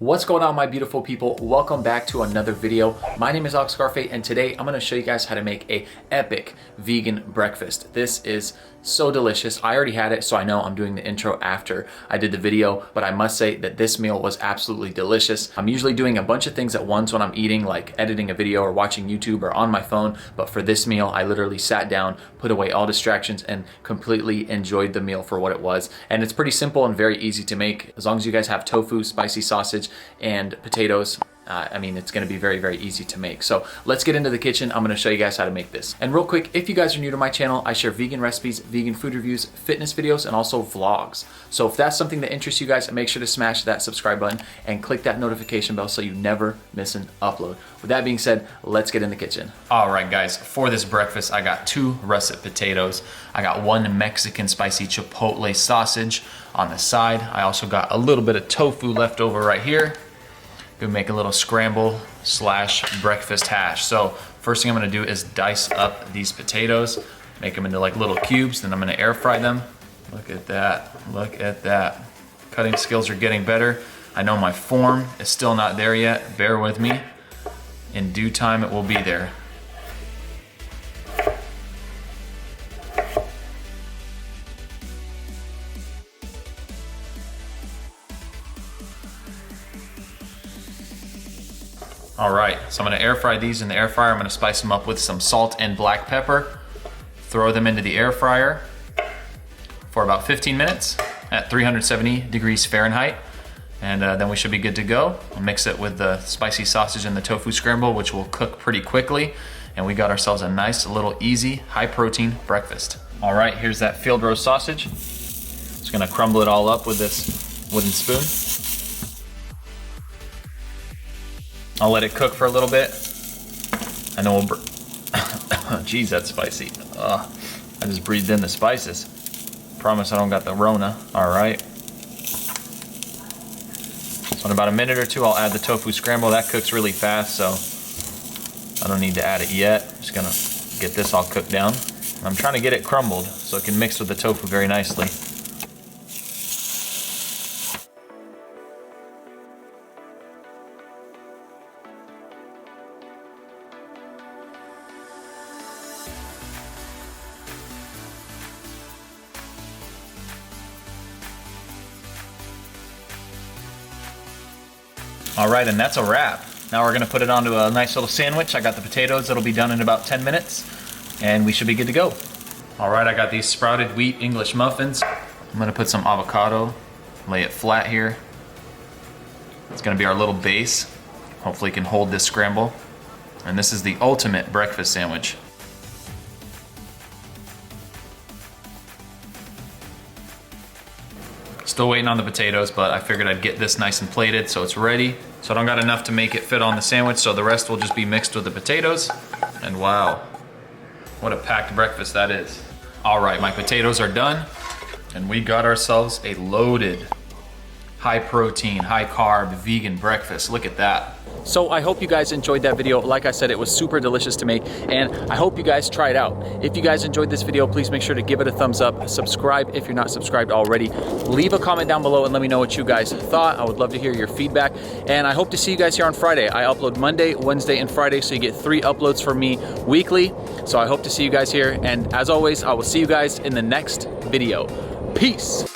What's going on, my beautiful people? Welcome back to another video. My name is Alex Garfe, and today I'm going to show you guys how to make a epic vegan breakfast. This is so delicious. I already had it, so I know I'm doing the intro after I did the video, but I must say that this meal was absolutely delicious. I'm usually doing a bunch of things at once when I'm eating, like editing a video or watching YouTube or on my phone, but for this meal, I literally sat down, put away all distractions, and completely enjoyed the meal for what it was. And it's pretty simple and very easy to make. As long as you guys have tofu, spicy sausage, and potatoes, I mean, it's gonna be very, very easy to make. So let's get into the kitchen. I'm gonna show you guys how to make this. And real quick, if you guys are new to my channel, I share vegan recipes, vegan food reviews, fitness videos, and also vlogs. So if that's something that interests you guys, make sure to smash that subscribe button and click that notification bell so you never miss an upload. With that being said, let's get in the kitchen. All right, guys, for this breakfast, I got 2 russet potatoes. I got 1 Mexican spicy chipotle sausage on the side. I also got a little bit of tofu left over right here. Gonna make a little scramble / breakfast hash. So first thing I'm gonna do is dice up these potatoes, make them into like little cubes, then I'm gonna air fry them. Look at that, look at that. Cutting skills are getting better. I know my form is still not there yet, bear with me. In due time, it will be there. All right, so I'm gonna air fry these in the air fryer. I'm gonna spice them up with some salt and black pepper, throw them into the air fryer for about 15 minutes at 370 degrees Fahrenheit. And then we should be good to go. I'll mix it with the spicy sausage and the tofu scramble, which will cook pretty quickly. And we got ourselves a nice little easy, high protein breakfast. All right, here's that field roast sausage. Just gonna crumble it all up with this wooden spoon. I'll let it cook for a little bit. I know we'll geez, that's spicy. I just breathed in the spices. Promise I don't got the Rona. All right. So in about a minute or 2, I'll add the tofu scramble. That cooks really fast, so I don't need to add it yet. Just gonna get this all cooked down. I'm trying to get it crumbled so it can mix with the tofu very nicely. All right, and that's a wrap. Now we're gonna put it onto a nice little sandwich. I got the potatoes, it'll be done in about 10 minutes, and we should be good to go. All right, I got these sprouted wheat English muffins. I'm gonna put some avocado, lay it flat here. It's gonna be our little base. Hopefully it can hold this scramble. And this is the ultimate breakfast sandwich. Still waiting on the potatoes, but I figured I'd get this nice and plated so it's ready. So I don't got enough to make it fit on the sandwich, so the rest will just be mixed with the potatoes. And wow, what a packed breakfast that is. All right, my potatoes are done, and we got ourselves a loaded, high protein, high carb, vegan breakfast. Look at that. So I hope you guys enjoyed that video. Like I said, it was super delicious to make, and I hope you guys try it out. If you guys enjoyed this video, please make sure to give it a thumbs up. Subscribe if you're not subscribed already. Leave a comment down below and let me know what you guys thought. I would love to hear your feedback, and I hope to see you guys here on Friday. I upload Monday, Wednesday, and Friday, so you get 3 uploads from me weekly. So I hope to see you guys here, and as always, I will see you guys in the next video. Peace.